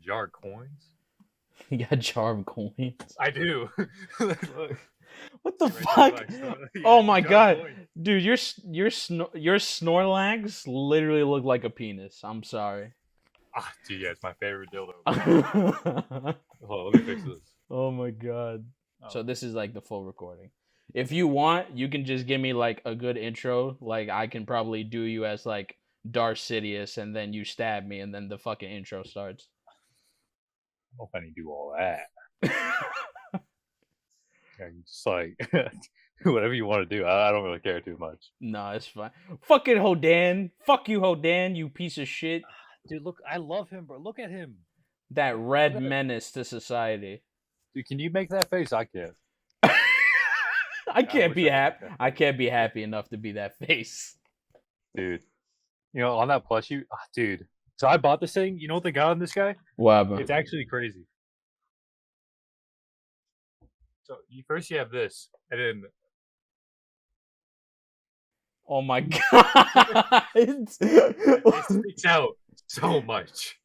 jar coins? You got charm coins. I do. Look, What the right fuck? yeah, Oh the my jar god, coins. dude, your Snorlax literally look like a penis. I'm sorry. Ah, dude, yeah, it's my favorite dildo. Oh Hold on, let me fix this. my god. Oh. So this is like the full recording. If you want, you can just give me like a good intro. Like I can probably do you as like Darth Sidious, and then you stab me, and then the fucking intro starts. I don't know if I need to do all that. Yeah, you just like whatever you want to do. I don't really care too much. No, it's fine. Fucking Hodan. Fuck you, Hodan, you piece of shit. Dude, look, I love him, bro. Look at him. That red menace to society. Dude, can you make that face? I can't. I can't wish be I could happy. make that I face. can't be happy enough to be that face. Dude. You know, on that plushie, dude. So I bought this thing. You know what they got on this guy? What? It's actually crazy. So first you have this, and then Oh my god! it sticks out so much.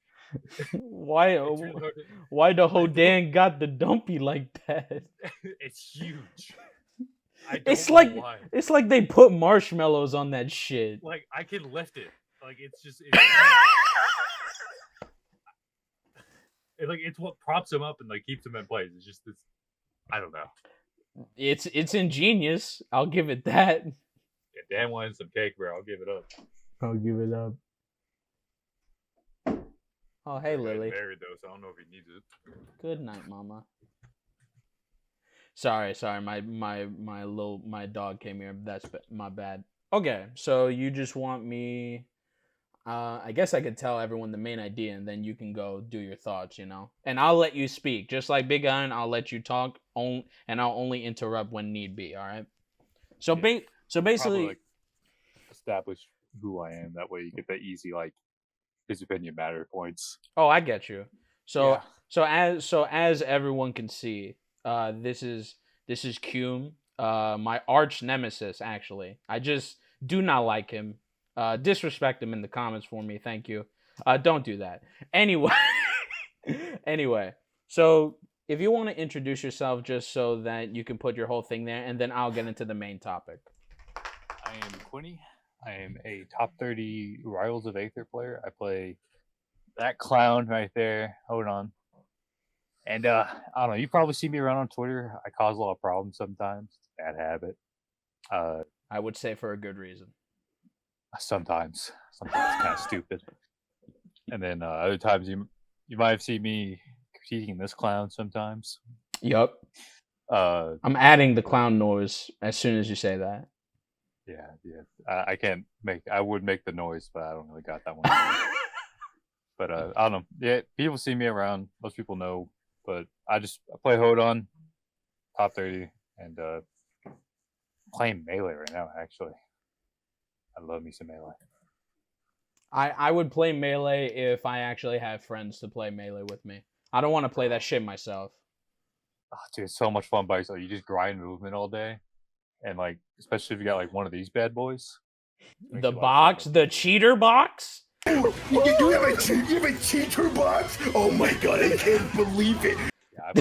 Why? It's really hard to- Why the Hodan got the dumpy like that? It's huge. I don't It's know like why. it's like they put marshmallows on that shit. Like I can lift it. Like it's just it's what props him up and like keeps him in place. It's just this. I don't know. It's ingenious. I'll give it that. Yeah, Dan wanted some cake, bro. I'll give it up. I'll give it up. Oh, hey, Lily. Married though, so I don't know if he needs it. Good night, Mama. Sorry. My dog came here. That's my bad. Okay, so you just want me. I guess I could tell everyone the main idea, and then you can go do your thoughts, you know. And I'll let you speak, just like Big Iron. I'll let you talk, and I'll only interrupt when need be. All right. So Yeah. basically, Probably, like, establish who I am. That way, you get that easy like his opinion matter points. oh, I get you. So Yeah. so as everyone can see, this is Cume, my arch nemesis. Actually, I just do not like him. Disrespect him in the comments for me. Thank you. Don't do that. Anyway, anyway. So if you want to introduce yourself, just so that you can put your whole thing there, and then I'll get into the main topic. I am Quenne. I am a top 30 Rivals of Aether player. I play that clown right there. Hold on. And I don't know. You probably see me around on Twitter. I cause a lot of problems sometimes. Bad habit. I would say for a good reason. Sometimes it's kind of stupid. And then other times you might have seen me critiquing this clown sometimes. Yup. I'm adding the clown noise as soon as you say that. Yeah. I can't make. I would make the noise, but I don't really got that one. But I don't know. Yeah, people see me around. Most people know. But I play Hodon, top 30, and playing melee right now. Actually, I love me some melee. I would play melee if I actually have friends to play melee with me. I don't want to play that shit myself. Oh, dude, it's so much fun by yourself. You just grind movement all day, and like especially if you got like one of these bad boys. The box, the cheater box. You have a cheater box? Oh my god, I can't believe it.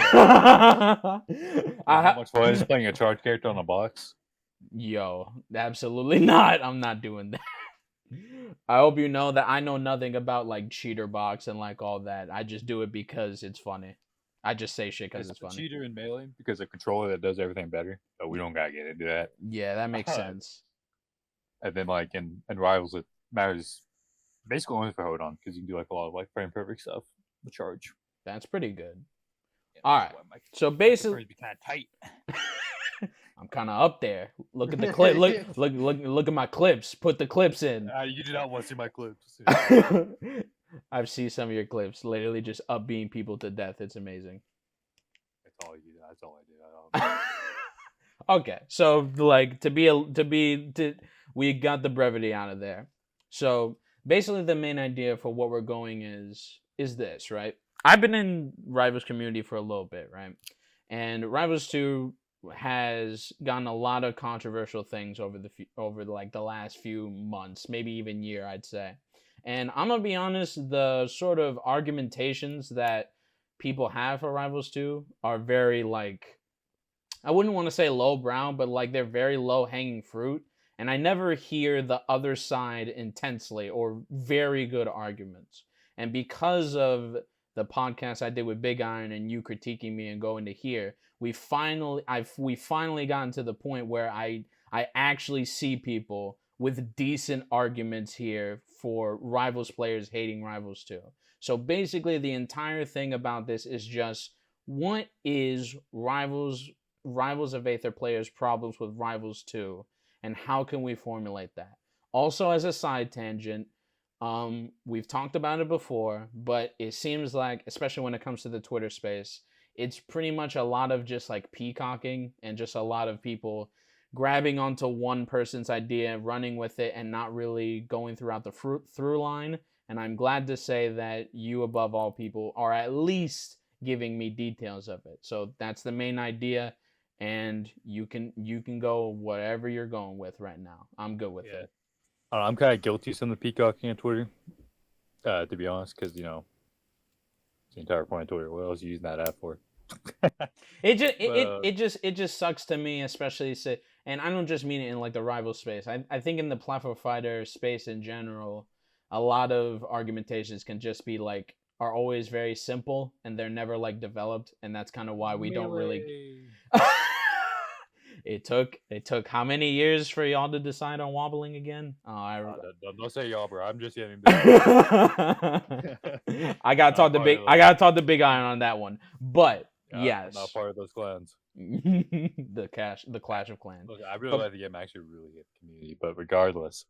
Yeah, how much fun is playing a charge character on a box? Yo, absolutely not. I'm not doing that. I hope you know that I know nothing about like cheater box and like all that. I just do it because it's funny. I just say shit because it's funny. Cheater in melee because a controller that does everything better. But we don't gotta get into that. Yeah, that makes sense. And then like in Rivals, it matters basically only for Hodon because you can do like a lot of like frame perfect stuff. The charge. That's pretty good. Yeah, all right. So basically, be kind of tight. I'm kind of up there. Look at the clip. Look at my clips. Put the clips in. You do not want to see my clips. I've seen some of your clips. Literally just upbeating people to death. It's amazing. That's all you do. That's all I do. Okay, so like we got the brevity out of there. So basically, the main idea for what we're going is this, right? I've been in Rivals community for a little bit, right? And Rivals 2 has gotten a lot of controversial things over like the last few months, maybe even year, I'd say. And I'm gonna be honest, the sort of argumentations that people have for Rivals 2 are very like, I wouldn't want to say lowbrow, but like they're very low hanging fruit. And I never hear the other side intensely or very good arguments. And because of the podcast I did with Big Iron and you critiquing me and going to here, we finally gotten to the point where I actually see people with decent arguments here for Rivals players hating Rivals 2. So basically the entire thing about this is just, what is Rivals of Aether players' problems with Rivals 2, and how can we formulate that? Also, as a side tangent, we've talked about it before, but it seems like, especially when it comes to the Twitter space, it's pretty much a lot of just like peacocking and just a lot of people grabbing onto one person's idea, running with it, and not really going throughout the through line. And I'm glad to say that you, above all people, are at least giving me details of it. So that's the main idea, and you can go whatever you're going with right now. I'm good with it. I'm kind of guilty of some of the peacocking on Twitter, to be honest, because it's the entire point of Twitter. What else are you using that app for? It just sucks to me, especially and I don't just mean it in like the rival space. I think in the platform fighter space in general, a lot of argumentations can just be like, are always very simple and they're never like developed, and that's kind of why we don't really. It took how many years for y'all to decide on wobbling again? Don't say y'all, bro. I'm just getting. I gotta talk to Big Iron on that one, but yes, not part of those clans. the Clash of Clans. Look, I really like the game. I actually really hate the community, but regardless,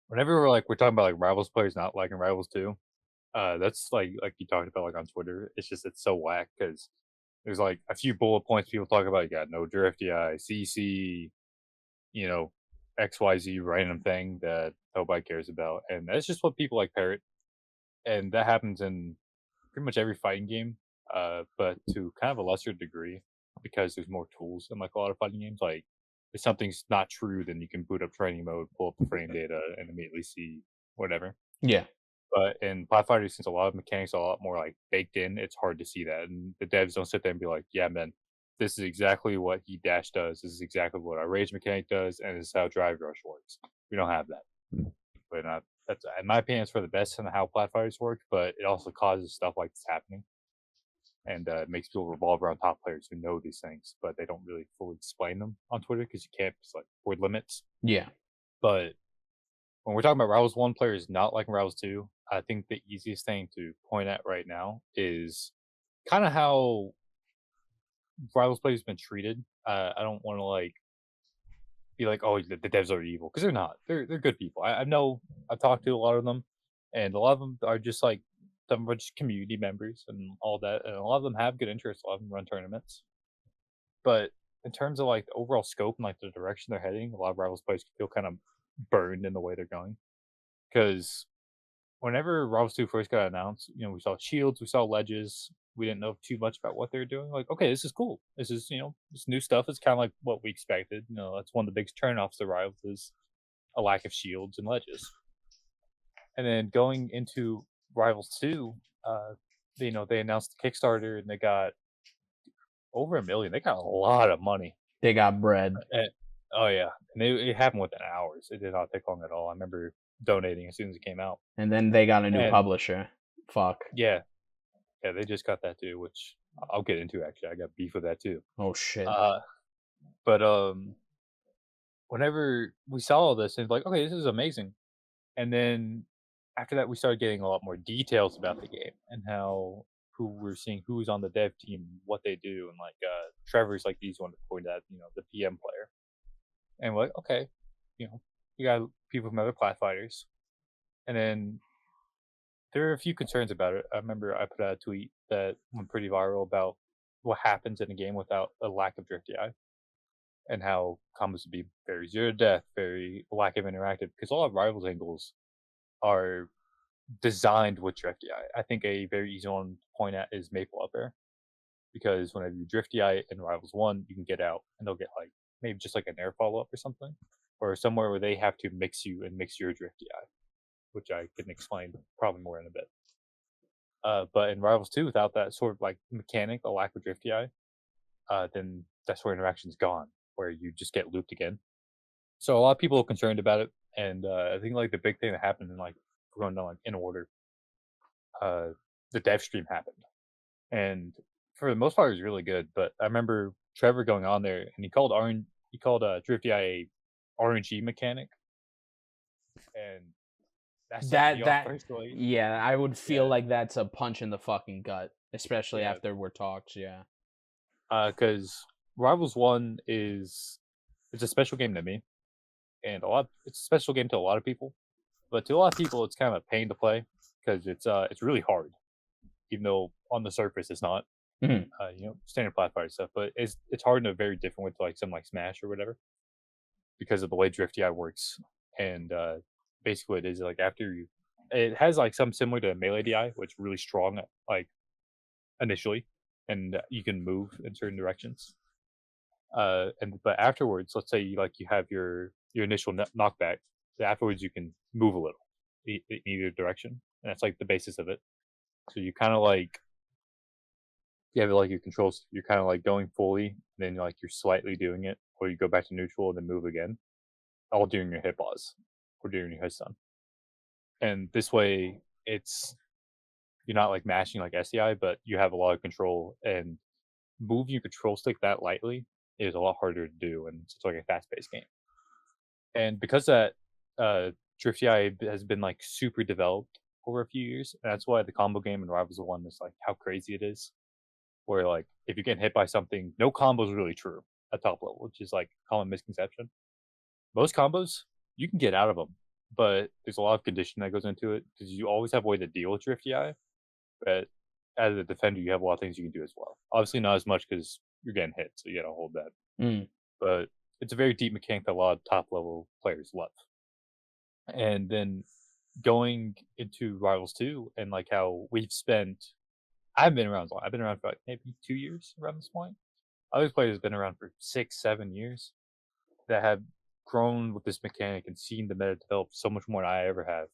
whenever we're talking about like Rivals players not liking Rivals 2, that's like you talked about like on Twitter. It's so whack because there's like a few bullet points people talk about. You got no drift DI, CC, XYZ random thing that nobody cares about, and that's just what people like parrot, and that happens in pretty much every fighting game, but to kind of a lesser degree because there's more tools in like a lot of fighting games. Like if something's not true, then you can boot up training mode, pull up the frame data, and immediately see whatever. Yeah. But in Plot Fighter, since a lot of mechanics are a lot more like baked in, it's hard to see that. And the devs don't sit there and be like, yeah, man, this is exactly what Heat Dash does. This is exactly what our Rage mechanic does. And this is how Drive Rush works. We don't have that. But that's, in my opinion, it's for the best in how Plot Fighters work, but it also causes stuff like this happening. And it makes people revolve around top players who know these things, but they don't really fully explain them on Twitter because you can't, it's like word limits. Yeah. But when we're talking about Rivals 1 players not liking Rivals 2, I think the easiest thing to point at right now is kind of how Rivals players have been treated. I don't want to be like, oh, the devs are evil, because they're not. They're good people. I know I've talked to a lot of them, and a lot of them are just like some of just community members and all that, and a lot of them have good interests. A lot of them run tournaments, but in terms of like the overall scope and like the direction they're heading, a lot of Rivals players feel kind of burned in the way they're going, because whenever Rivals 2 first got announced, we saw shields, we saw ledges, we didn't know too much about what they were doing. Like, okay, this is cool. This is, this new stuff. It's kind of like what we expected. That's one of the biggest turnoffs to Rivals is a lack of shields and ledges. And then going into Rivals 2, they announced the Kickstarter and they got over $1 million. They got a lot of money. They got bread. Oh yeah, and it happened within hours. It did not take long at all. I remember donating as soon as it came out. And then they got a new publisher. Fuck. Yeah, they just got that too, which I'll get into. Actually, I got beef with that too. Oh shit. But whenever we saw all this, it's like, okay, this is amazing. And then after that, we started getting a lot more details about the game and who we're seeing, who's on the dev team, what they do, and like Trevor's like these one to point at, the PM player. And we're like, okay, you got people from other Plat Fighters. And then there are a few concerns about it. I remember I put out a tweet that went pretty viral about what happens in a game without a lack of drift DI, and how combos would be very zero to death, very lack of interactive, because all of Rivals angles are designed with drift DI. I think a very easy one to point at is Maple Up Air, because whenever you drift DI in Rivals 1, you can get out, and they'll get like maybe just like an air follow up or something, or somewhere where they have to mix you and mix your drift DI. which I can explain probably more in a bit. But in Rivals 2, without that sort of like mechanic, the lack of drift DI, then that sort of interaction's gone, where you just get looped again. So a lot of people are concerned about it, and I think like the big thing that happened in like we're going down like in order, the dev stream happened, and for the most part it was really good. But I remember Trevor going on there, and he called drift DI a RNG mechanic, and that set me off personally. Yeah, I would feel Yeah. like that's a punch in the fucking gut, especially Yeah. after we're talks. Yeah. Because Rivals 1 it's a special game to me, and it's a special game to a lot of people. But to a lot of people, it's kind of a pain to play because it's really hard, even though on the surface it's not. Mhm. Standard platform stuff, but it's hard in a very different way to like something like Smash or whatever, because of the way Drift DI works. And basically, it is like it has like some similar to Melee DI, which is really strong like initially, and you can move in certain directions. But afterwards, let's say you have your initial knockback. Afterwards, you can move a little in either direction, and that's like the basis of it. So you kind of like you have like your controls. You're kind of like going fully, then like you're slightly doing it, or you go back to neutral and then move again, all during your hit pause or during your hit stun. And this way, you're not like mashing like SDI, but you have a lot of control, and moving your control stick that lightly is a lot harder to do, and it's like a fast-paced game. And because that Drift DI has been like super developed over a few years, and that's why the combo game in Rivals 1 is like how crazy it is. Where like if you get hit by something, no combo is really true at top level, which is like a common misconception. Most combos you can get out of them, but there's a lot of condition that goes into it because you always have a way to deal with Drift DI. But as a defender, you have a lot of things you can do as well. Obviously, not as much because you're getting hit, so you got to hold that. Mm. But it's a very deep mechanic that a lot of top level players love. And then going into Rivals 2 and like how I've been around long. I've been around for like maybe 2 years around this point. Other players have been around for 6, 7 years that have grown with this mechanic and seen the meta develop so much more than I ever have.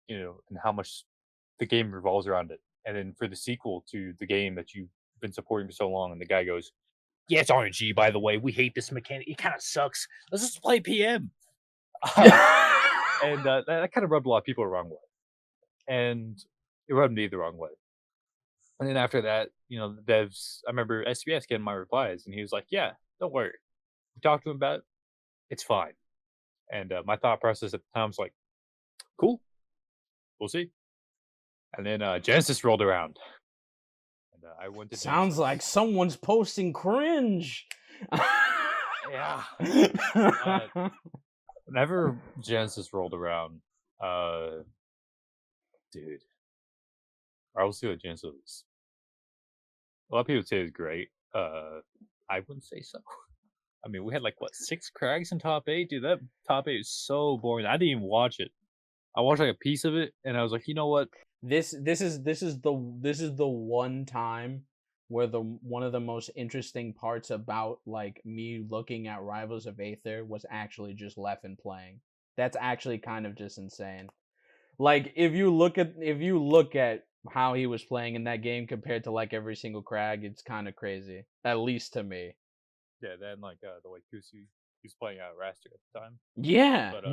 And how much the game revolves around it. And then for the sequel to the game that you've been supporting for so long, and the guy goes, "Yeah, it's RNG, by the way. We hate this mechanic. It kind of sucks. Let's just play PM." And that kind of rubbed a lot of people the wrong way. And it rubbed me the wrong way. And then after that, the devs, I remember SBS getting my replies, and he was like, "Yeah, don't worry. We talked to him about it. It's fine." And my thought process at the time was like, "Cool. We'll see." And then Genesis rolled around. And I went to Sounds Genesis. like someone's posting cringe. Yeah. Whenever Genesis rolled around, dude, I will see what Genesis was. A lot of people say it was great. I wouldn't say so. I mean, we had like 6 crags in top 8, dude. That top 8 is so boring. I didn't even watch it. I watched like a piece of it, and I was like, you know what? This is the one time where one of the most interesting parts about like me looking at Rivals of Aether was actually just Leffen playing. That's actually kind of just insane. Like if you look at how he was playing in that game compared to like every single crag, it's kind of crazy. At least to me. Yeah, then like the way Kusu was playing Raster at the time. Yeah. But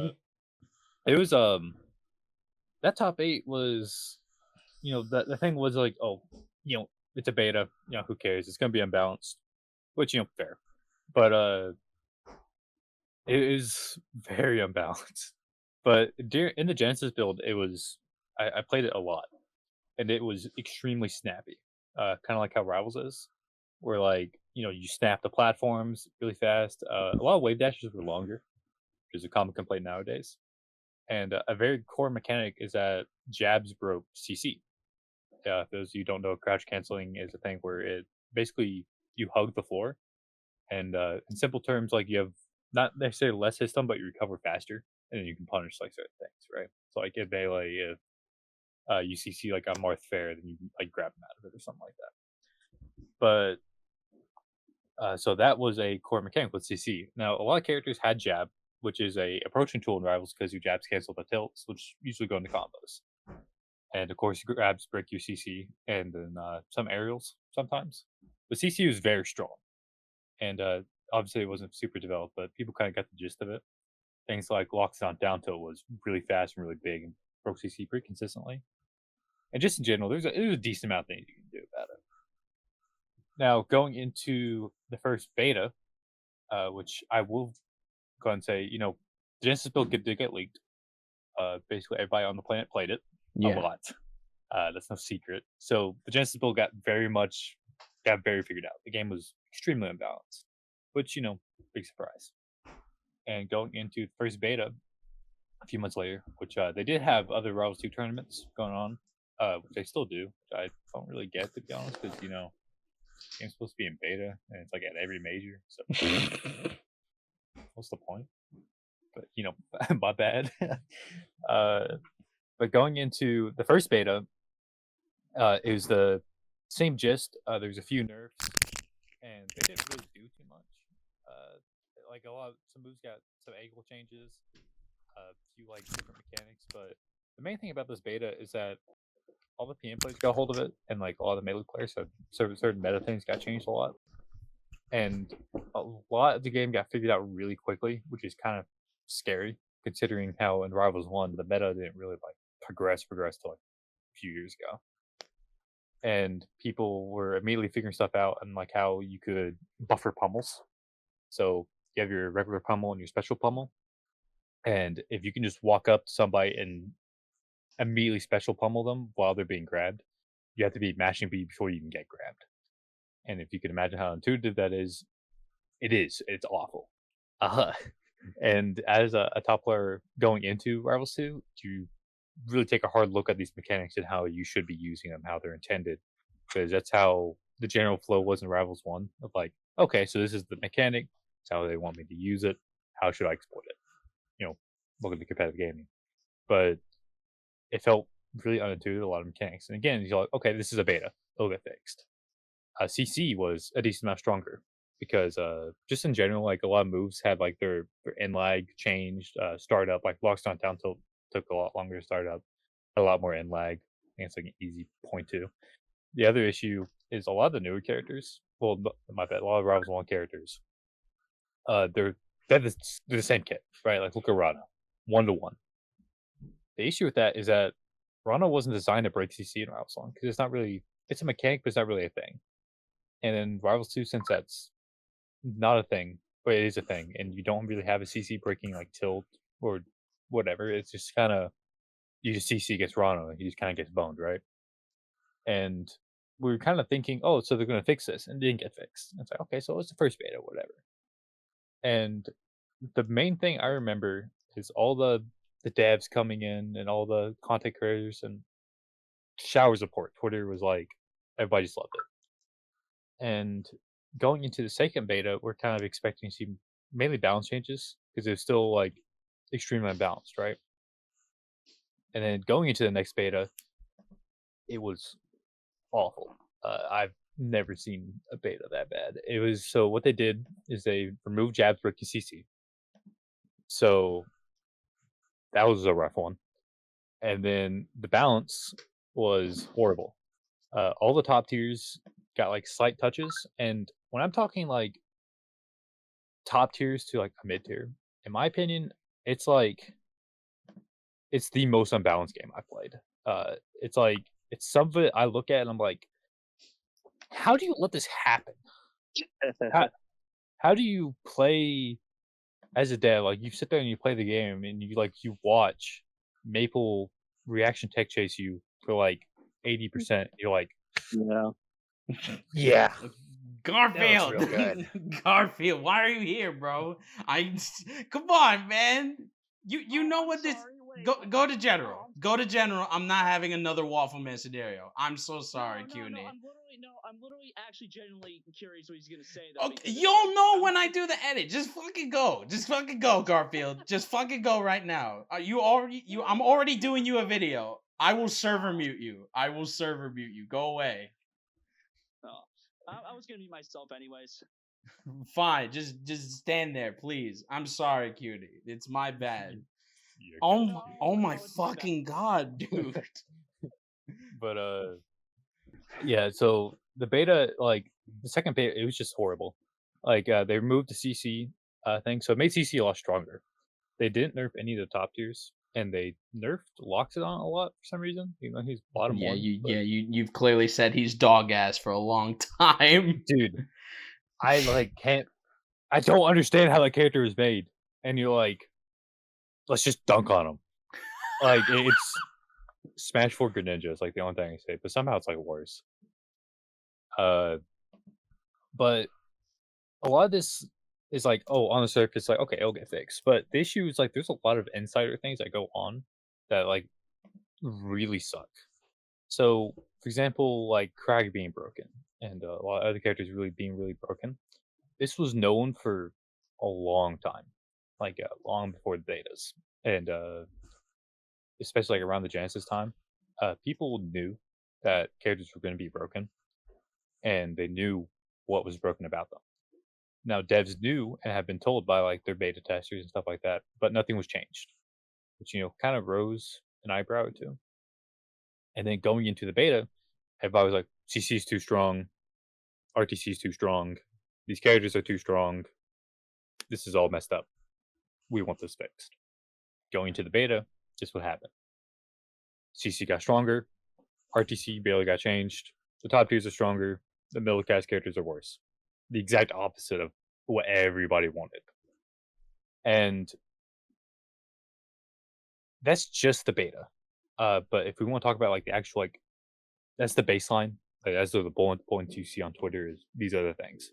it was that top 8 was, the thing was like, oh, it's a beta, who cares? It's gonna be unbalanced, which fair, but it is very unbalanced. But in the Genesis build, I played it a lot, and it was extremely snappy, kind of like how Rivals is, where like you snap the platforms really fast. A lot of wave dashes were longer, which is a common complaint nowadays. And a very core mechanic is that jabs broke CC. For those of you who don't know, crouch canceling is a thing where it basically you hug the floor, and in simple terms, like you have not necessarily less hit stun, but you recover faster, and then you can punish like certain things, right? So like in melee, if you CC like on Marth Fair, then you can like grab him out of it or something like that. But so that was a core mechanic with CC. Now a lot of characters had jab, which is a approaching tool in Rivals because your jabs cancel the tilts, which usually go into combos. And of course, your grabs break your CC, and then some aerials sometimes. But CC was very strong, and obviously it wasn't super developed, but people kind of got the gist of it. Things like lockdown down tilt was really fast and really big, and broke CC pretty consistently. And just in general, there's a decent amount of things you can do about it. Now, going into the first beta, which I will go ahead and say, the Genesis build did get leaked. Basically, everybody on the planet played it a lot. That's no secret. So the Genesis build got very figured out. The game was extremely unbalanced, which, big surprise. And going into the first beta a few months later, which they did have other Rivals 2 tournaments going on, which they still do, which I don't really get, to be honest, because, the game's supposed to be in beta, and it's like at every major, so what's the point? But, my bad. But going into the first beta, it was the same gist. There's a few nerfs, and they didn't really do too much. Like some moves got some angle changes, a few different mechanics. But the main thing about this beta is that all the PM players got a hold of it, and a lot of the melee players, so certain meta things got changed a lot, and a lot of the game got figured out really quickly, which is kind of scary considering how in Rivals 1 the meta didn't really progress till a few years ago. And people were immediately figuring stuff out, and how you could buffer pummels. So you have your regular pummel and your special pummel, and if you can just walk up to somebody and immediately special pummel them while they're being grabbed, you have to be mashing B before you can get grabbed. And if you can imagine how intuitive that is, it's awful. And as a top player going into Rivals 2, you really take a hard look at these mechanics and how you should be using them, how they're intended, because that's how the general flow was in Rivals 1 of okay, so this is the mechanic, it's how they want me to use it, how should I exploit it? Look at the competitive gaming. But it felt really unintuitive, a lot of mechanics. And again, you're like, okay, this is a beta, it'll get fixed. CC was a decent amount stronger because just in general, a lot of moves had their end lag changed, startup, lockdown down tilt took a lot longer to start up, a lot more end lag. I think it's an easy point too. The other issue is a lot of the newer characters. Well, my bad, a lot of Rivals 1 characters. They're the same kit, right? Look at Rana, 1-1. The issue with that is that Rana wasn't designed to break CC in Rivals 1 because it's a mechanic, but it's not really a thing. And in Rivals 2, since that's not a thing, but it is a thing, and you don't really have a CC breaking tilt or whatever, it's just kind of, you just CC gets Rana, he just kind of gets boned, right? And we were kind of thinking, oh, so they're going to fix this, and it didn't get fixed. And it's okay, so it's the first beta, whatever. And the main thing I remember is all the devs coming in and all the content creators and showers of support. Twitter was everybody just loved it. And going into the second beta, we're kind of expecting to see mainly balance changes because it's still extremely unbalanced, right? And then going into the next beta, it was awful. I've never seen a beta that bad. It was, so what they did is they removed jabs for CC. So that was a rough one. And then the balance was horrible. All the top tiers got slight touches, and when I'm talking top tiers to a mid tier, in my opinion, it's it's the most unbalanced game I've played. It's some of it I look at and I'm like, how do you let this happen? How do you play as a dev? You sit there and you play the game and you watch Maple reaction tech chase you for 80%. You're yeah. Garfield, Garfield, why are you here, bro? Come on, man. You know what this? Go to general. Go to general. I'm not having another Waffle Man scenario. I'm so sorry, Quenne. I'm literally actually genuinely curious what he's gonna say. Though, okay, you'll know when I do the edit. Just fucking go. Just fucking go, Garfield. Just fucking go right now. I'm already doing you a video. I will server mute you. Go away. Oh, I was gonna mute myself anyways. Fine, just stand there, please. I'm sorry, cutie. It's my bad. You're Oh, kidding, my, dude. oh my No, it's fucking god, dude. But yeah. So the beta, like the second beta, it was just horrible. Like they removed the CC thing, so it made CC a lot stronger. They didn't nerf any of the top tiers, and they nerfed Loxodon a lot for some reason. You know, he's bottom Yeah, one. but- you've clearly said he's dog ass for a long time. dude, I like can't. I don't understand how that character is made, and you're like, let's just dunk on him. Like it's Smash 4 Greninja is like the only thing I say, but somehow it's like worse. Uh, but a lot of this is like, oh, on the surface, like okay, it'll get fixed. But the issue is like, there's a lot of insider things that go on that like really suck. So, for example, like Crag being broken and a lot of other characters being really broken. This was known for a long time, like long before the betas, and especially like around the Genesis time, people knew that characters were going to be broken, and they knew what was broken about them. Now, devs knew and have been told by like their beta testers and stuff like that, but nothing was changed, which kind of rose an eyebrow or two. And then going into the beta, everybody was like, "CC is too strong, RTC is too strong, these characters are too strong. This is all messed up. We want this fixed." Going into the beta, just what happened. CC got stronger, RTC barely got changed. The top tiers are stronger, the middle cast characters are worse. The exact opposite of what everybody wanted. And that's just the beta. But if we want to talk about like the actual like that's the baseline. Like, as though the points you see on Twitter is these other things.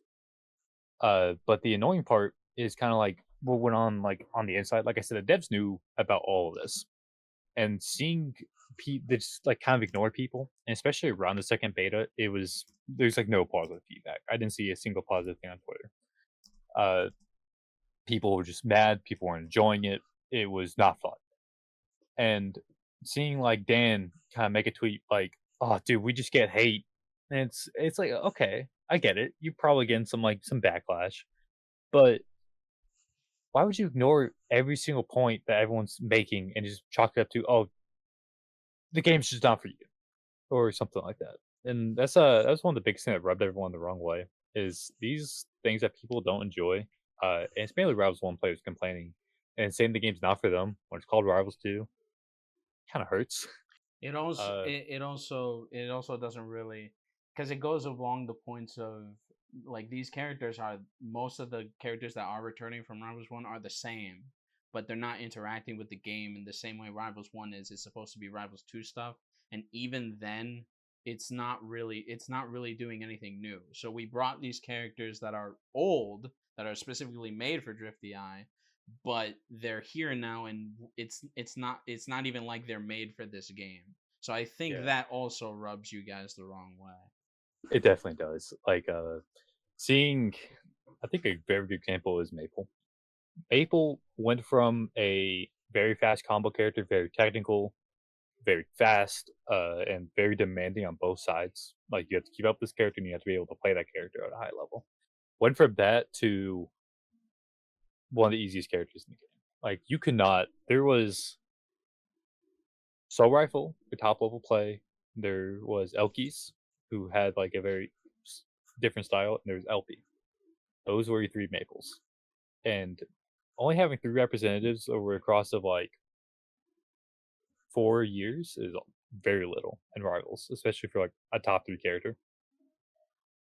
But the annoying part is kind of like what went on like on the inside. Like I said, the devs knew about all of this, and seeing this like kind of ignore people, and especially around the second beta, there's like no positive feedback. I didn't see a single positive thing on Twitter. People were just mad. People weren't enjoying it. It was not fun. And seeing like Dan kind of make a tweet like, "Oh, dude, we just get hate," and it's like, okay, I get it. You're probably getting some backlash, but why would you ignore every single point that everyone's making and just chalk it up to, oh, the game's just not for you, or something like that? And that's one of the biggest things that rubbed everyone the wrong way is these things that people don't enjoy. And it's mainly Rivals 1 players complaining and saying the game's not for them when it's called Rivals 2. Kind of hurts. It also Uh, it also doesn't really, because it goes along the points of like these characters are, most of the characters that are returning from Rivals 1 are the same, but they're not interacting with the game in the same way Rivals 1 is. It's supposed to be Rivals 2 stuff, and even then it's not really doing anything new. So we brought these characters that are old, that are specifically made for Drifty Eye, but they're here now, and it's not even like they're made for this game. So I think Yeah. that also rubs you guys the wrong way. It definitely does. Like seeing, I think a very good example is Maple. Maple went from a very fast combo character, very technical, very fast, and very demanding on both sides. Like you have to keep up with this character, and you have to be able to play that character at a high level. Went from that to one of the easiest characters in the game. Like you could not. There was Soul Rifle for top level play. There was Elkies, who had like a very different style, and there was LP. Those were your three Maples, and only having three representatives over a cross of like 4 years is very little in Rivals, especially for like a top three character.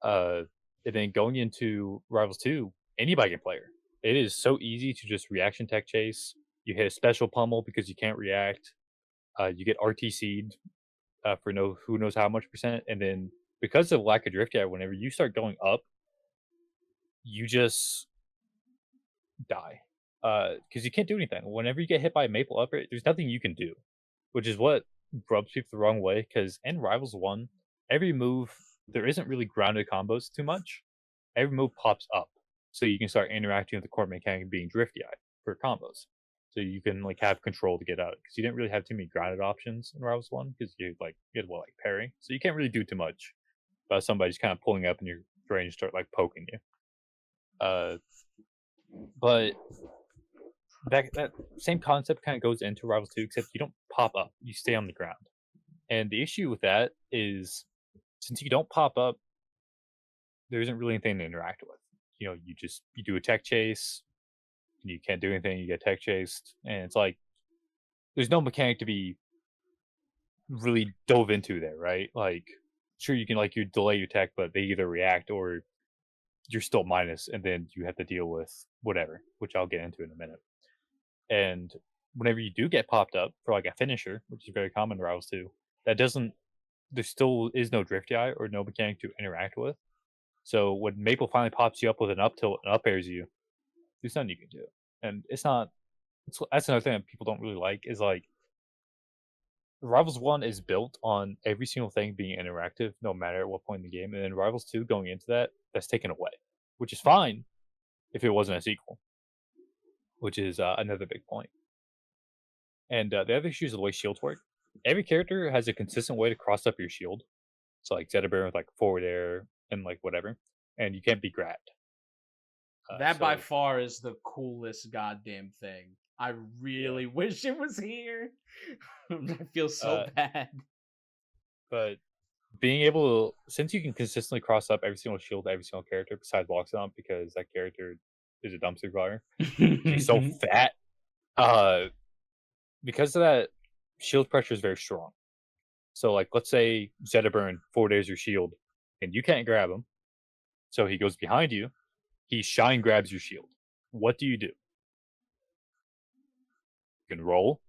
And then going into Rivals 2, anybody can play her. It is so easy to just reaction tech chase. You hit a special pummel because you can't react. You get RTC'd for who knows how much percent, and then because of lack of drift, whenever you start going up, you just die because you can't do anything. Whenever you get hit by a Maple upgrade, there's nothing you can do, which is what rubs people the wrong way. Because in Rivals 1, every move there isn't really grounded combos too much. Every move pops up, so you can start interacting with the core mechanic being Drifty Eye for combos. So you can like have control to get out because you didn't really have too many grounded options in Rivals 1 because you had parry, so you can't really do too much. But somebody's kind of pulling up in your range and start like poking you. But that same concept kind of goes into Rivals 2, except you don't pop up; you stay on the ground. And the issue with that is, since you don't pop up, there isn't really anything to interact with. You do a tech chase, and you can't do anything. You get tech chased, and it's like there's no mechanic to be really dove into there, right? Like, sure, you can you delay your tech, but they either react or you're still minus, and then you have to deal with whatever, which I'll get into in a minute. And whenever you do get popped up for a finisher, which is very common in Rivals 2, that doesn't. There still is no drift eye or no mechanic to interact with. So when Maple finally pops you up with an up tilt and up airs you, there's nothing you can do. And it's not. That's another thing that people don't really like is Rivals 1 is built on every single thing being interactive, no matter at what point in the game. And then Rivals 2 going into that's taken away, which is fine if it wasn't a sequel, which is another big point. And the other issue is the way shields work. Every character has a consistent way to cross up your shield. So Zetabear with forward air and whatever, and you can't be grabbed. That by far is the coolest goddamn thing. I really wish it was here. I feel so bad. But being able to, since you can consistently cross up every single shield to every single character besides Walkstomp, because that character is a dumpster fire. She's so fat. Because of that, shield pressure is very strong. So let's say Zetaburn forward airs your shield, and you can't grab him. So he goes behind you. He shine grabs your shield. What do? You can roll,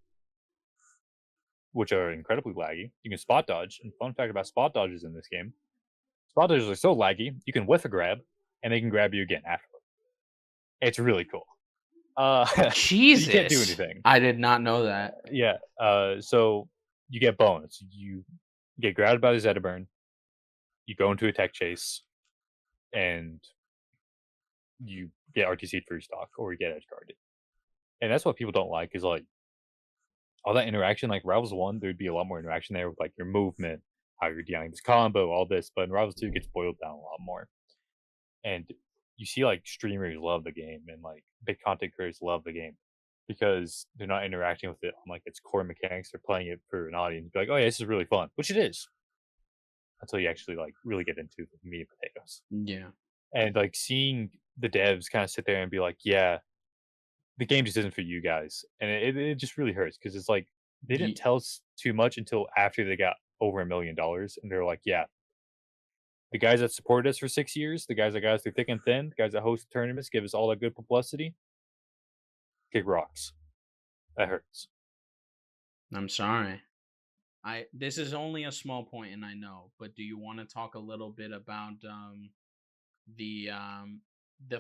which are incredibly laggy. You can spot dodge. And fun fact about spot dodges in this game, spot dodges are so laggy, you can whiff a grab, and they can grab you again afterward. It's really cool. Jesus. You can't do anything. I did not know that. Yeah. So you get bonus. You get grabbed by the Zetaburn. You go into a tech chase, and you get RTC'd for your stock, or you get edge guarded. And that's what people don't like is all that interaction. Rivals 1, there'd be a lot more interaction there with your movement, how you're dealing this combo, all this. But in Rivals 2, it gets boiled down a lot more. And you see streamers love the game, and big content creators love the game because they're not interacting with it on its core mechanics. They're playing it for an audience. Be oh yeah, this is really fun, which it is, until you actually really get into the meat and potatoes. Yeah. And seeing the devs kind of sit there and be yeah, the game just isn't for you guys, and it just really hurts because it's they didn't tell us too much until after they got over $1 million, and they're yeah, the guys that supported us for 6 years, the guys that got us through thick and thin, the guys that host tournaments, give us all that good publicity, kick rocks. That hurts. I'm sorry. This is only a small point, and I know, but do you want to talk a little bit about the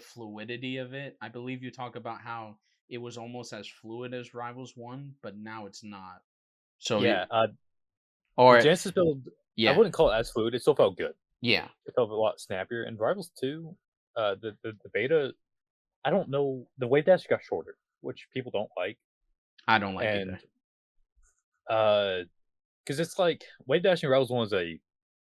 fluidity of it? I believe you talk about how it was almost as fluid as Rivals 1, but now it's not. So yeah, or Genesis build, I wouldn't call it as fluid. It still felt good. Yeah, it felt a lot snappier. And Rivals 2, the beta, I don't know, the wave dash got shorter, which people don't like. I don't like it. Because it's wave dashing Rivals 1 was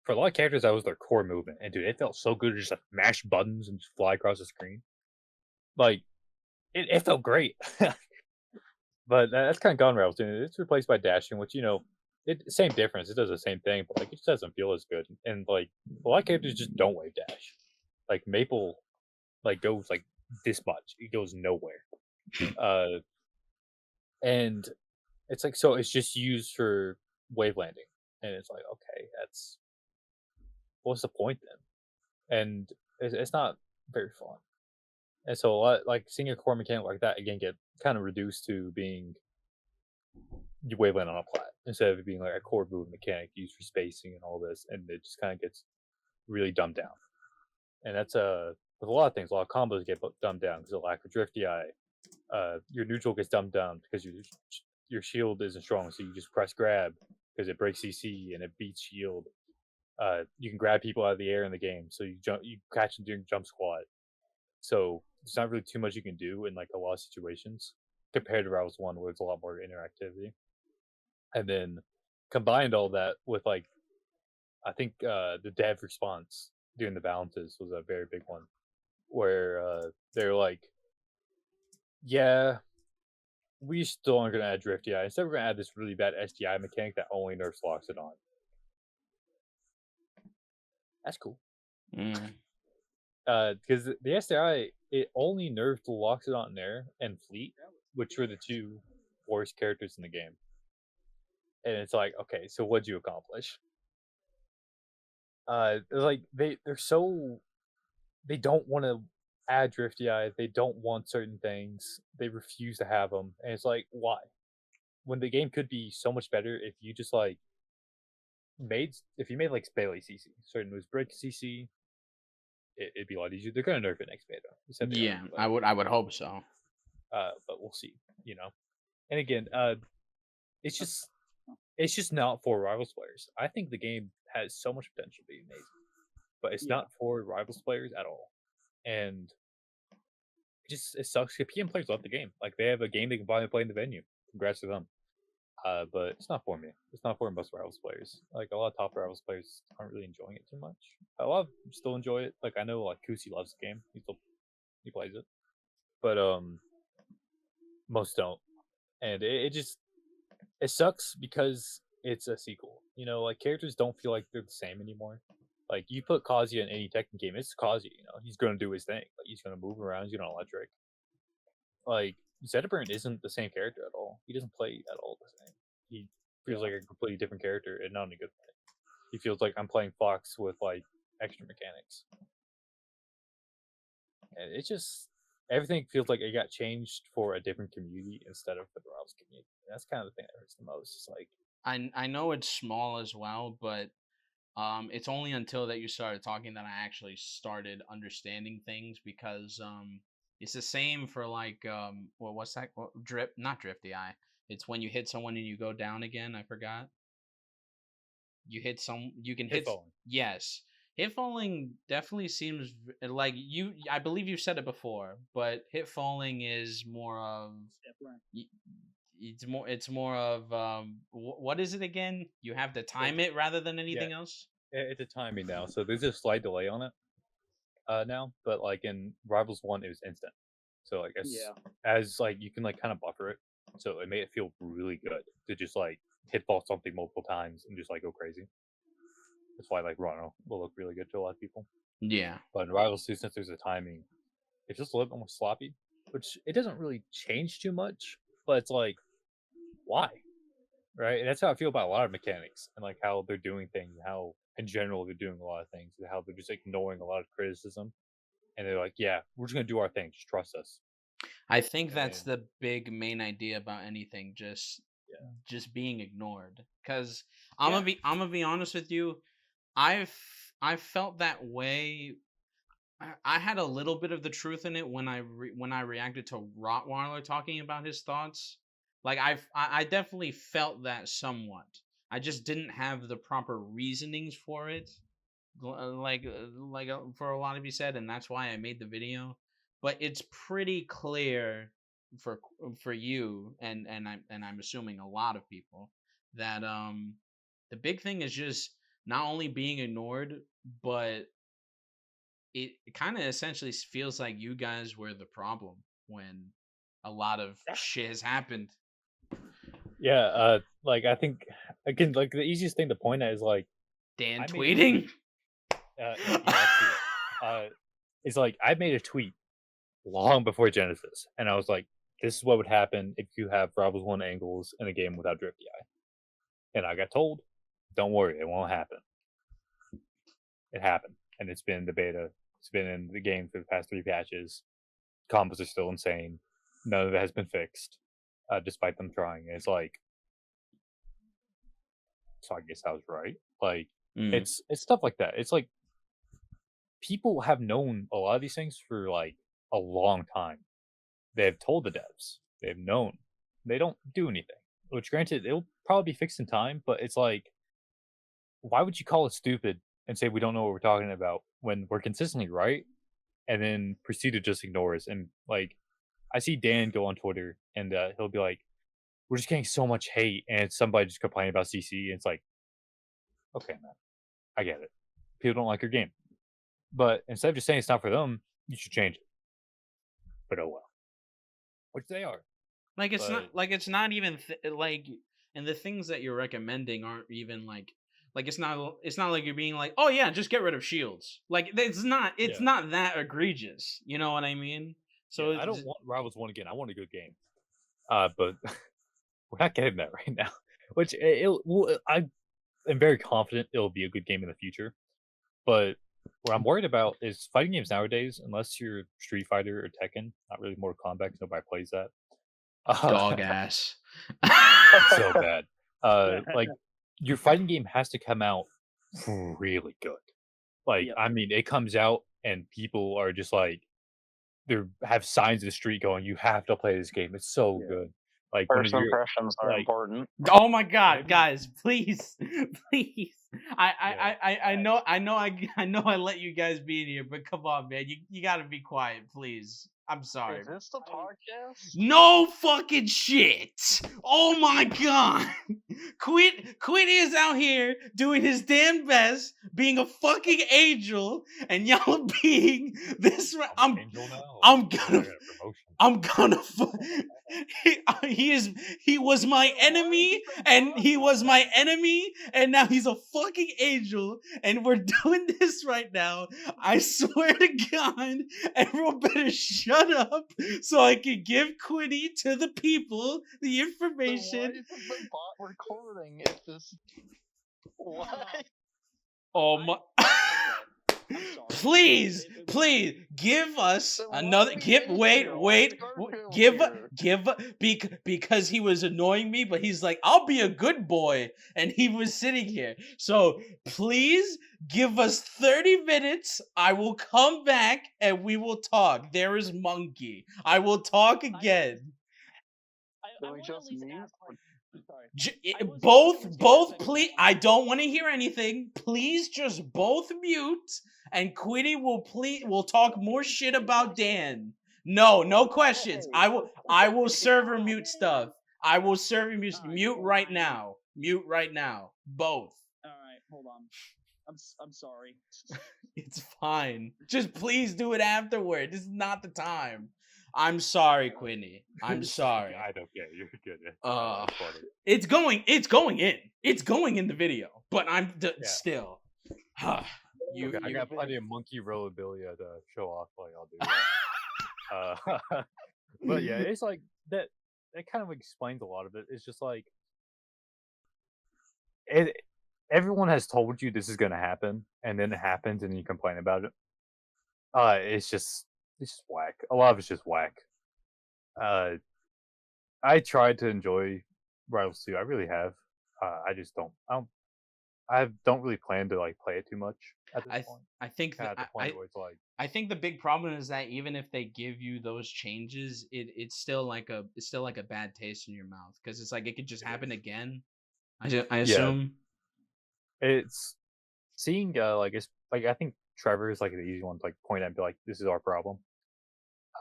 for a lot of characters, that was their core movement. And dude, it felt so good to just mash buttons and just fly across the screen. It felt great. But that's kind of gone Rivals 2. It's replaced by dashing, which, same difference. It does the same thing, but it just doesn't feel as good. And a lot of characters just don't wave dash. Maple goes this much. It goes nowhere. And it's so it's just used for wave landing. And it's okay, what's the point then? And it's not very fun. And so a lot seeing a core mechanic like that again get kind of reduced to being you wave land on a plat instead of it being a core move mechanic used for spacing and all this, and it just kind of gets really dumbed down. And that's with a lot of things, a lot of combos get dumbed down because of lack of drift DI. Your neutral gets dumbed down because your shield isn't strong, so you just press grab because it breaks CC and it beats shield. You can grab people out of the air in the game, so you catch them during jump squat. So there's not really too much you can do in a lot of situations compared to Rivals 1, where it's a lot more interactivity. And then combined all that with I think the dev response during the balances was a very big one. where they're like, yeah, we still aren't going to add drift DI. Instead, we're going to add this really bad SDI mechanic that only nerfs locks it on. That's cool. Because the SDI, it only nerfed locks it on there and Fleet, which were the two worst characters in the game. And it's like, okay, so what'd you accomplish? Like they don't want to add drift DI. They don't want certain things. They refuse to have them, and it's like, why? When the game could be so much better if you just like made like Bailey CC, certain moves break CC, it'd be a lot easier. They're gonna nerf it next beta. Yeah, I would hope so. But we'll see. And again, it's just not for Rivals players. I think the game has so much potential to be amazing, but it's not for Rivals players at all. And it sucks because PM players love the game. Like, they have a game they can finally play in the venue. Congrats to them. But it's not for me. It's not for most Rivals players. Like, a lot of top Rivals players aren't really enjoying it too much. A lot of them still enjoy it. Like, I know, like, Kusi loves the game. He plays it. But most don't. And it sucks because it's a sequel. Like, characters don't feel like they're the same anymore. Like, you put Kazuya in any Tekken game, it's Kazuya, he's gonna do his thing. Like, he's gonna move around, he's gonna electric. Like, Zetaburn isn't the same character at all. He doesn't play at all the same. He feels like a completely different character, and not in a good way. He feels like I'm playing Fox with, like, extra mechanics. And it's just, everything feels like it got changed for a different community instead of for the Rivals community. And that's kind of the thing that hurts the most. It's like, I know it's small as well, but it's only until that you started talking that I actually started understanding things, because it's the same for like what's that? Not drift DI. It's when you hit someone and you go down again. I forgot. You can hit. falling. Yes, hit falling definitely seems like you. I believe you said it before, but hit falling is more of. It's more of what is it again? You have to time it rather than anything else. It's a timing now, so there's a slight delay on it now. But like in Rivals 1, it was instant. So like as like you can like kind of buffer it, so it made it feel really good to just like hit fall something multiple times and just like go crazy. That's why like Rano will look really good to a lot of people. Yeah. But in Rivals 2, since there's a timing, it's just a little bit more sloppy, which it doesn't really change too much. But it's like, why? Right? And that's how I feel about a lot of mechanics and like how they're doing things, how in general they're doing a lot of things, and how they're just ignoring a lot of criticism. And they're like, yeah, we're just gonna do our thing, just trust us. I think that's the big main idea about anything, just being ignored. Because I'm gonna be honest with you, I felt that way. I had a little bit of the truth in it when I reacted to Rottweiler talking about his thoughts. Like I definitely felt that somewhat. I just didn't have the proper reasonings for it, like for a lot of you said, and that's why I made the video. But it's pretty clear for you and I'm assuming a lot of people that the big thing is just not only being ignored, but it kind of essentially feels like you guys were the problem when a lot of shit has happened. Yeah, like I think again, like the easiest thing to point at is like Dan tweeting. It's like I made a tweet long before Genesis, and I was like, "This is what would happen if you have Rivals 1 angles in a game without drift DI." And I got told, "Don't worry, it won't happen." It happened, and it's been in the beta. It's been in the game for the past 3 patches. Combos are still insane. None of it has been fixed, despite them trying. And it's like, so I guess I was right. Like, it's stuff like that. It's like people have known a lot of these things for like a long time. They have told the devs. They've known. They don't do anything. Which, granted, it'll probably be fixed in time, but it's like, why would you call it stupid and say we don't know what we're talking about when we're consistently right, and then proceed to just ignore us? And like, I see Dan go on Twitter and he'll be like, "We're just getting so much hate," and it's somebody just complaining about CC. And it's like, okay, man, I get it. People don't like your game, but instead of just saying it's not for them, you should change it. But oh well. Which they are. Like it's not But- like it's not even like, and the things that you're recommending aren't even like it's not like you're being like, oh yeah, just get rid of shields. Like it's not that egregious. You know what I mean? So I don't want Rivals 1 again. I want a good game. But we're not getting that right now. Which I am very confident it'll be a good game in the future. But what I'm worried about is fighting games nowadays, unless you're Street Fighter or Tekken, not really Mortal Kombat, 'cause nobody plays that. dog ass. So bad. Like your fighting game has to come out really good. Like, Yep. I mean, it comes out and people are just like, they have signs in the street going, "You have to play this game. It's so good." Like one of First your, impressions are like- important. Oh my god, Maybe- guys, please, please. I know I let you guys be in here, but come on, man, you gotta be quiet, please. I'm sorry. Is this the podcast? No fucking shit. Oh my god. Quinn is out here doing his damn best, being a fucking angel, and y'all being this. I'm Angel now. I'm I gonna. got a promotion. I'm gonna. He was my enemy, and he was my enemy, and now he's a fucking angel, and we're doing this right now. I swear to God, everyone better shut up so I can give Quinny to the people the Why information. is the bot recording if this? What? Oh my. I'm sorry. Please, please give us Then why another. do we Give need wait, you? wait. Why is Give Garfield here? because he was annoying me, but he's like, I'll be a good boy, and he was sitting here. So please give us 30 minutes. I will come back and we will talk. There is Monkey. I will talk again. I Can we wanna at just least mute? ask, like, sorry. I was Both, gonna both, ask- please. I don't want to hear anything. Please, just both mute, and Quinny will talk more shit about Dan. No questions. I will server mute stuff. I will server mute. Mute right now. Mute right now. Both. All right, hold on. I'm sorry. It's fine. Just please do it afterward. This is not the time. I'm sorry, Quinny. I'm sorry. I don't care. You're good. Uh, That's funny. It's going in. It's going in the video. But I'm still. you, I you got plenty of monkey rollabilia to show off. Like I'll do that. But yeah, it's like that. That kind of explains a lot of it. It's just like everyone has told you this is going to happen, and then it happens, and you complain about it. It's just whack. A lot of it's just whack. I tried to enjoy Rivals 2. I really have. I just don't. I don't really plan to like play it too much at this point. I think Kind of that at the point where it's like, I think the big problem is that even if they give you those changes, it's still like a bad taste in your mouth, because it's like it could just happen again. I assume. it's seeing like it's like I think Trevor is like the easy one to like point at and be like, this is our problem.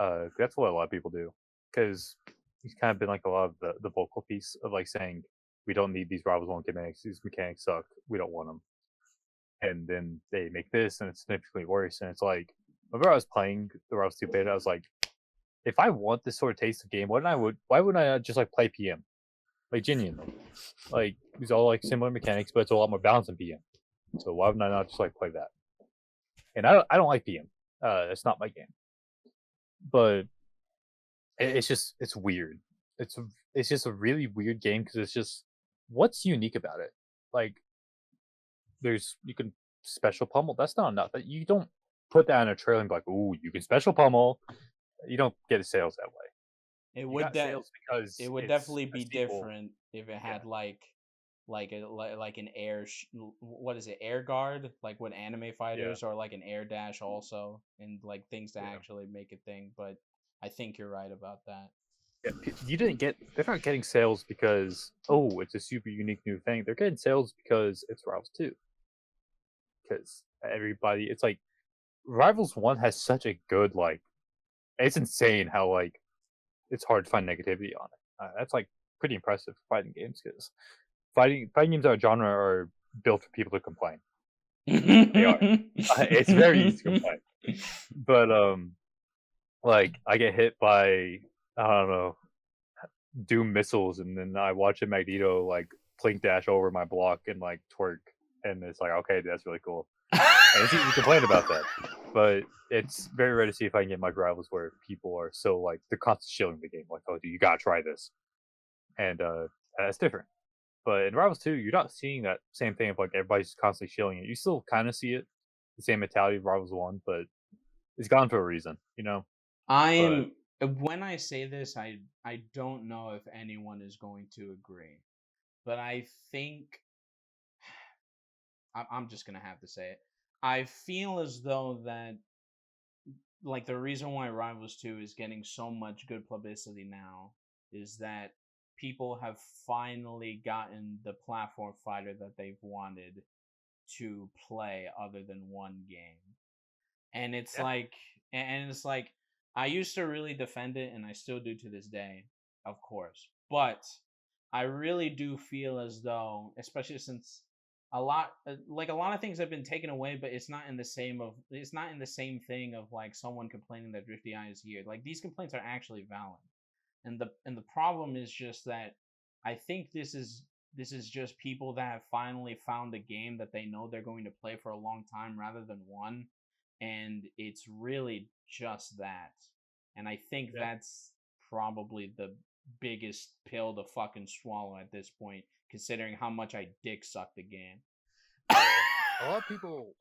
That's what a lot of people do, because he's kind of been like a lot of the vocal piece of like saying, we don't need these Rivals 1 mechanics. These mechanics suck. We don't want them. And then they make this, and it's significantly worse. And it's like, whenever I was playing the Rivals 2 beta, I was like, if I want this sort of taste of game, why wouldn't I not just like play PM? Like genuinely, like these all like similar mechanics, but it's a lot more balanced than PM. So why wouldn't I not just like play that? And I don't like PM. It's not my game. But it's weird. It's just a really weird game, because it's just, what's unique about it? Like, you can special pummel. That's not enough. You don't put that in a trailer and be like, ooh, you can special pummel. You don't get sales that way. It You would got sales because it would it's definitely a be sequel. different if it had like an air what is it, air guard, like what anime fighters, or like an air dash also, and like things to Yeah. actually make a thing. But I think you're right about that. Yeah, they're not getting sales because, oh, it's a super unique new thing. They're getting sales because it's Rivals 2. Because everybody, it's like, Rivals 1 has such a good, like, it's insane how, like, it's hard to find negativity on it. That's, like, pretty impressive for fighting games, because fighting games are a genre are built for people to complain. They are. It's very easy to complain. But like I get hit by I don't know Doom missiles, and then I watch a Magneto like plink dash over my block and like twerk, and it's like okay, that's really cool. And it's easy to complain about that, but it's very rare to see if I can get much rivals where people are so like they're constantly shilling the game, like oh dude, you gotta try this, and that's different. But in Rivals 2, you're not seeing that same thing of like everybody's constantly shilling it. You still kind of see it, the same mentality of Rivals 1, but it's gone for a reason, you know. I am when I say this, I don't know if anyone is going to agree, but I think I'm just gonna have to say it. I feel as though that like the reason why Rivals 2 is getting so much good publicity now is that people have finally gotten the platform fighter that they've wanted to play other than one game. And it's Yeah. like and it's like I used to really defend it and I still do to this day, of course. But I really do feel as though, especially since a lot like a lot of things have been taken away, but it's not in the same thing of like someone complaining that Drifty Eye is here. Like these complaints are actually valid. And the problem is just that I think this is just people that have finally found a game that they know they're going to play for a long time rather than one, and it's really just that. And I think Yeah. that's probably the biggest pill to fucking swallow at this point, considering how much I dick suck the game. A lot of people,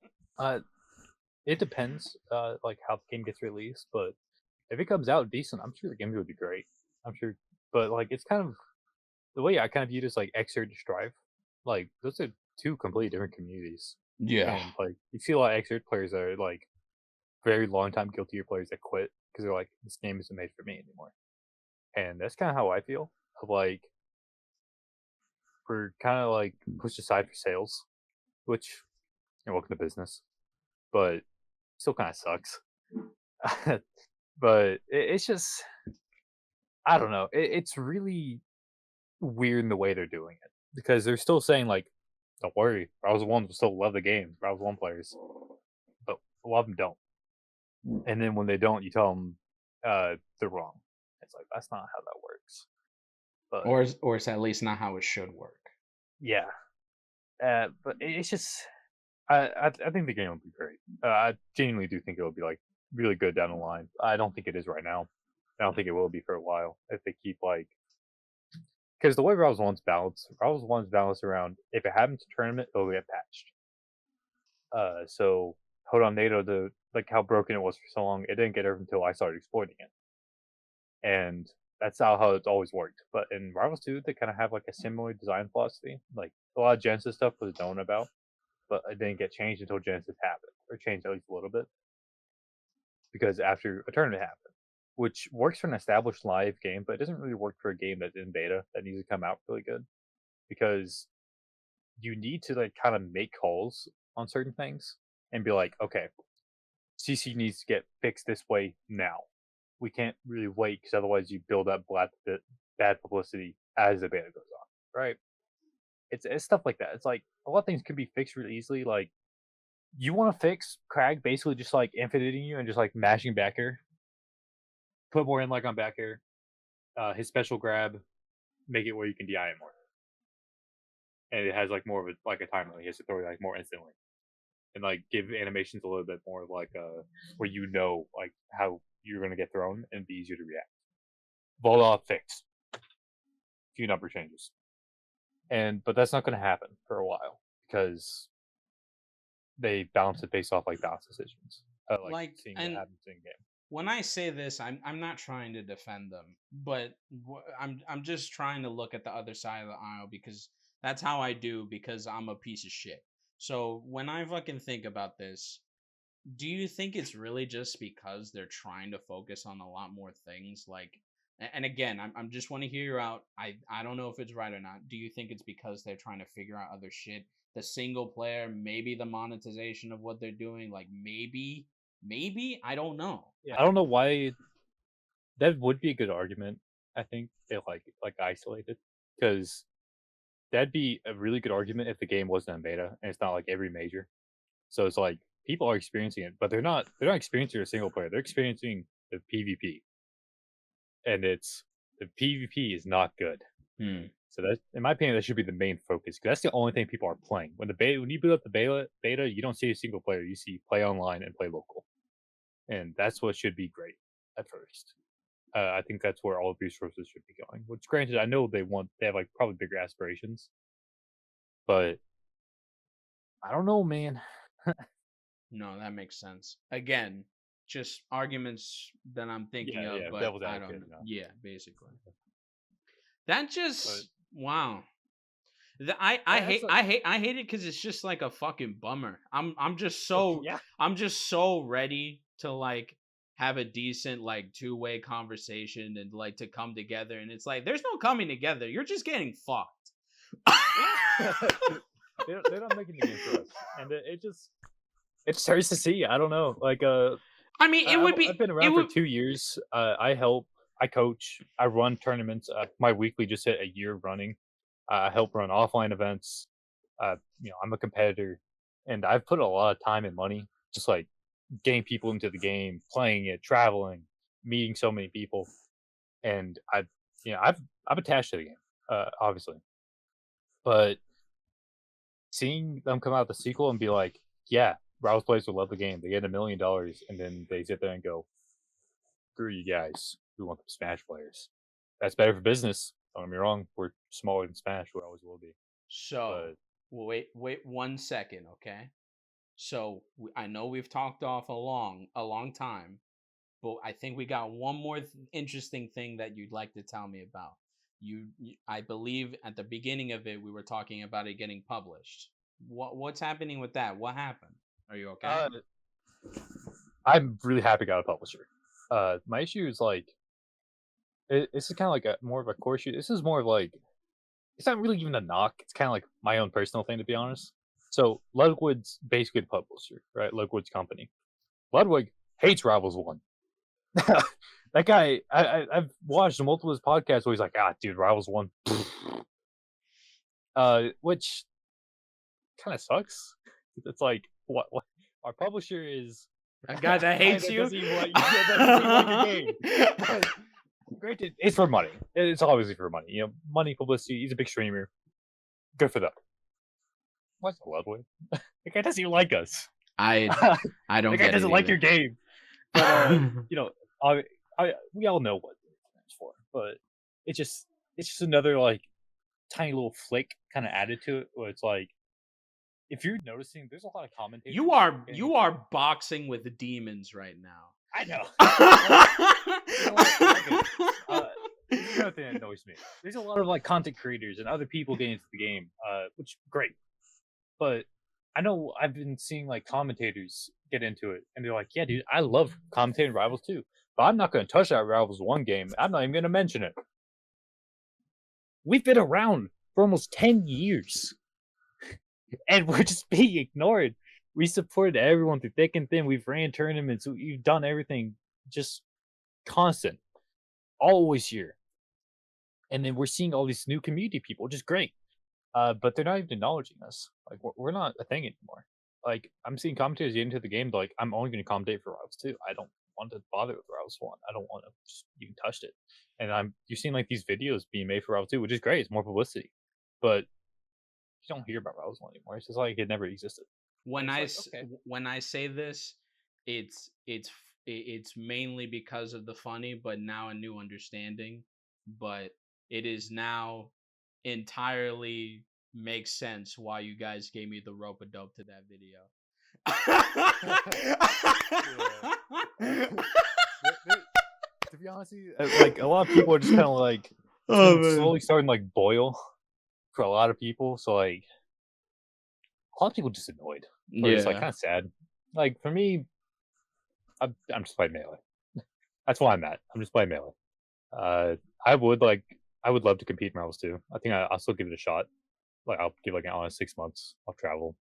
it depends, like how the game gets released, but if it comes out decent, I'm sure the game would be great. I'm sure, but like it's kind of the way I kind of view it as like Xrd to Strive. Like those are two completely different communities, Yeah. and like you see a lot of Xrd players that are like very long time Guilty Gear players that quit because they're like this game isn't made for me anymore, and that's kind of how I feel. Of like we're kind of like pushed aside for sales, which you're welcome to business, but still kind of sucks. But it's just I don't know. It's really weird in the way they're doing it because they're still saying like, "Don't worry, Browser One will still love the game, Browser One players," but a lot of them don't. And then when they don't, you tell them they're wrong. It's like that's not how that works. But Or it's at least not how it should work. yeah, but it's just I think the game will be great. I genuinely do think it will be like really good down the line. I don't think it is right now. I don't think it will be for a while if they keep like because the way Rouse 1's balanced around if it happens to tournament, it'll get patched. So hold on NATO to like how broken it was for so long, it didn't get over until I started exploiting it. And that's how it's always worked. But in Rivals 2, they kind of have like a similar design philosophy. Like a lot of Genesis stuff was known about, but it didn't get changed until Genesis happened, or changed at least a little bit, because after a tournament happened, which works for an established live game, but it doesn't really work for a game that's in beta that needs to come out really good, because you need to like kind of make calls on certain things and be like, okay, CC needs to get fixed this way now. We can't really wait because otherwise you build up bad publicity as the beta goes on, right? It's stuff like that. It's like a lot of things can be fixed really easily. Like you want to fix Crag basically just like infiniting you and just like mashing back air. Put more in like on back air. His special grab, make it where you can DI it more. And it has like more of a timer. He has to throw it like more instantly. And like give animations a little bit more of like where you know like how you're gonna get thrown and be easier to react. Voila fixed. Few number changes. But that's not gonna happen for a while because they balance it based off like balance decisions. Like seeing what happens in game. When I say this, I'm not trying to defend them, but I'm just trying to look at the other side of the aisle because that's how I do because I'm a piece of shit. So when I fucking think about this, do you think it's really just because they're trying to focus on a lot more things? Like, and again, I'm just want to hear you out. I don't know if it's right or not. Do you think it's because they're trying to figure out other shit? The single player, maybe the monetization of what they're doing, like maybe I don't know. Yeah, I don't know why. That would be a good argument. I think if like isolated, because that'd be a really good argument if the game wasn't in beta and it's not like every major. So it's like people are experiencing it, but they're not experiencing a single player. They're experiencing the PvP, and the PvP is not good. So that, in my opinion, that should be the main focus, because that's the only thing people are playing. When you boot up the beta, you don't see a single player. You see play online and play local, and that's what should be great at first. I think that's where all of resources should be going. Which, granted, I know they have like probably bigger aspirations, but I don't know, man. No, that makes sense. Again, just arguments that I'm thinking of, yeah, but devil's I advocate, don't know. you know. Yeah, basically. That just wow. I hate it because it's just like a fucking bummer. I'm just so I'm just so ready to like have a decent like two-way conversation and like to come together, and it's like there's no coming together. You're just getting fucked. They're not making the game for us, and it hurts to see. I don't know, like I mean, it would be. I've been around for 2 years. I coach, I run tournaments. My weekly just hit a year running. I help run offline events. I'm a competitor, and I've put a lot of time and money, just like getting people into the game, playing it, traveling, meeting so many people, and I've attached to the game, obviously, but seeing them come out with the sequel and be like, yeah, Rouse players will love the game. They get $1 million, and then they sit there and go, screw you guys. We want them Smash players. That's better for business. Don't get me wrong. We're smaller than Smash. We always will be. So, wait 1 second, okay? So, I know we've talked off a long time, but I think we got one more interesting thing that you'd like to tell me about. I believe at the beginning of it, we were talking about it getting published. What's happening with that? What happened? Are you okay? I'm really happy I got a publisher. My issue is like, this is kind of like more of a core issue. This is more of like, it's not really even a knock. It's kind of like my own personal thing, to be honest. So Ludwig's basically the publisher, right? Ludwig's company. Ludwig hates Rivals 1. That guy, I've watched multiple of his podcasts where he's like, dude, Rivals 1. Which kind of sucks. It's like, what? Our publisher is a guy that hates you? Doesn't even like your game. Granted, it's for money. It's obviously for money. Money, publicity. He's a big streamer. Good for them. What's Ludwig? The guy doesn't even like us. I don't. The guy doesn't like your game. But we all know what it's for. But it's just another like tiny little flick kind of added to it, where it's like, if you're noticing, there's a lot of commentators. You are boxing with the demons right now. I know. Here's another thing that annoys me. There's a lot of like content creators and other people getting into the game, which is great. But I know I've been seeing like commentators get into it, and they're like, "Yeah, dude, I love commentating Rivals 2, but I'm not going to touch that Rivals 1 game. I'm not even going to mention it." We've been around for almost 10 years, and we're just being ignored. We supported everyone through thick and thin. We've ran tournaments. We've done everything, just constant, always here. And then we're seeing all these new community people, which is great. But they're not even acknowledging us. Like, we're not a thing anymore. Like, I'm seeing commentators get into the game, like, I'm only going to commentate for Rivals 2. I don't want to bother with Rivals 1. I don't want to just even touch it. And you're seeing like these videos being made for Rivals 2, which is great. It's more publicity. But you don't hear about Rivals 1 anymore. It's just like it never existed. When I say this, it's mainly because of the funny, but now a new understanding. But it is now entirely makes sense why you guys gave me the rope-a-dope to that video. To be honest with you, like a lot of people are just kind of like slowly starting to like boil for a lot of people. So like a lot of people just annoyed. Or it's like kind of sad. Like for me, I'm just playing Melee. That's why I'm at. I'm just playing Melee. I would love to compete in Rivals 2. I think I'll still give it a shot. Like I'll give like an honest 6 months. I'll travel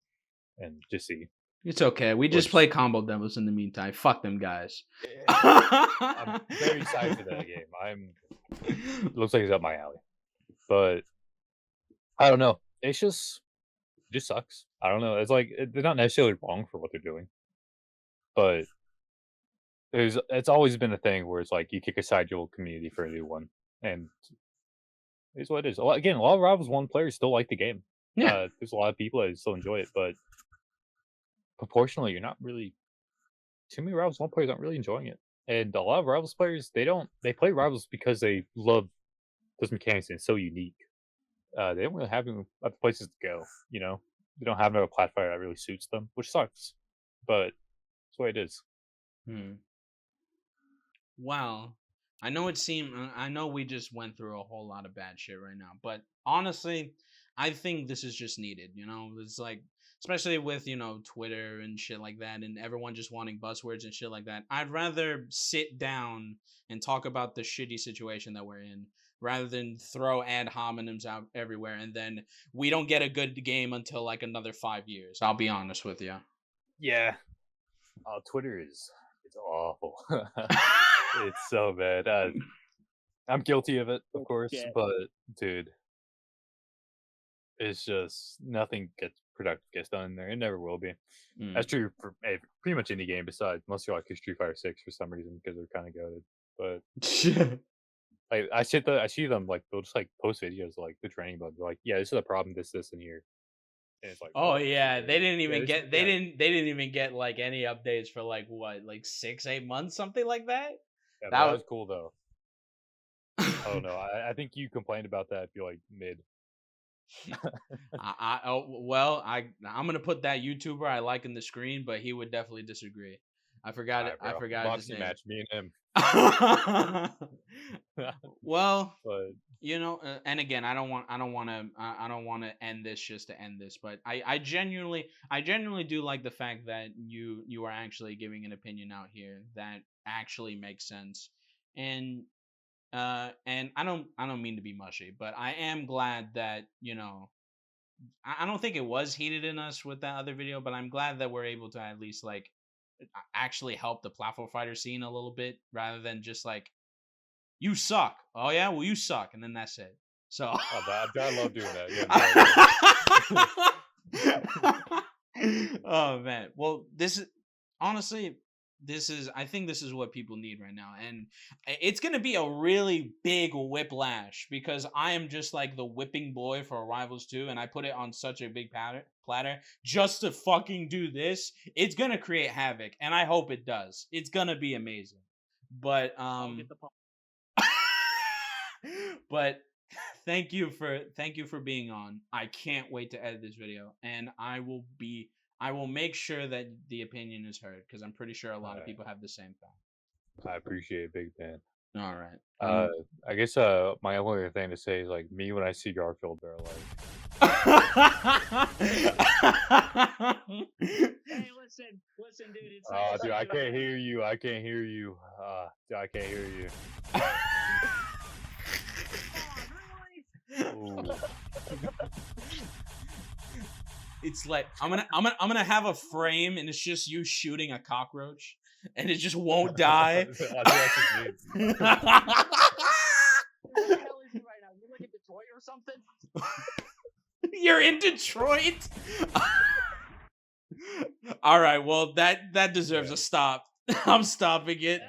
and just see. It's okay. We just play combo demos in the meantime. Fuck them guys. I'm very excited for that game. It looks like it's up my alley. But I don't know. It just sucks. I don't know. It's like they're not necessarily wrong for what doing. But it's always been a thing where it's like you kick aside your old community for a new one, and it's what it is. Again, a lot of Rivals 1 players still like the game. Yeah. There's a lot of people that still enjoy it, but proportionally, you're not really. Too many Rivals 1 players aren't really enjoying it, and a lot of Rivals players they play Rivals because they love those mechanics and it's so unique. They don't really have other places to go. You know, they don't have another platform that really suits them, which sucks. But that's the way it is. Wow. I know we just went through a whole lot of bad shit right now, but honestly, I think this is just needed, you know? It's like, especially with, you know, Twitter and shit like that, and everyone just wanting buzzwords and shit like that. I'd rather sit down and talk about the shitty situation that we're in rather than throw ad hominems out everywhere, and then we don't get a good game until like another 5 years. I'll be honest with you. Yeah. Twitter it's awful. It's so bad. I'm guilty of it, of course, but dude, it's just nothing productive gets done in there. It never will be. That's true for pretty much any game besides most of like Street Fighter 6 for some reason because they're kind of goated. But like I see them like they'll just like post videos like the training bugs. Like, yeah, this is a problem. This and here. And it's like, oh yeah, they didn't even didn't even get like any updates for like what, like 6-8 months, something like that. Yeah, that was cool though. I don't know. I think you complained about that. You're like mid. I'm gonna put that YouTuber I like in the screen, but he would definitely disagree. I forgot it. I forgot his Boxing name. match, me and him. Well, but you know, and again, I don't want to end this just to end this, but I genuinely do like the fact that you are actually giving an opinion out here that actually makes sense, and I don't mean to be mushy, but I am glad that, you know, I don't think it was heated in us with that other video, but I'm glad that we're able to at least like actually help the platform fighter scene a little bit rather than just like, you suck. Oh yeah, well you suck, and then that's it. So I love doing that. Yeah. Oh man. Well, I think this is what people need right now, and it's gonna be a really big whiplash because I am just like the whipping boy for Rivals 2, and I put it on such a big platter just to fucking do this. It's gonna create havoc, and I hope it does. It's gonna be amazing. But but thank you for being on. I can't wait to edit this video, and I will make sure that the opinion is heard because I'm pretty sure a lot of people have the same thought. I appreciate it, big man. All right. I guess my only thing to say is like me when I see Garfield, they're like. Hey, listen, dude. It's dude, I can't hear you. I can't hear you. Dude, I can't hear you. It's like I'm gonna have a frame and it's just you shooting a cockroach and it just won't die. Where the hell is he right now? You're like in Detroit or something? You're in Detroit? All right, well that deserves a stop. I'm stopping it.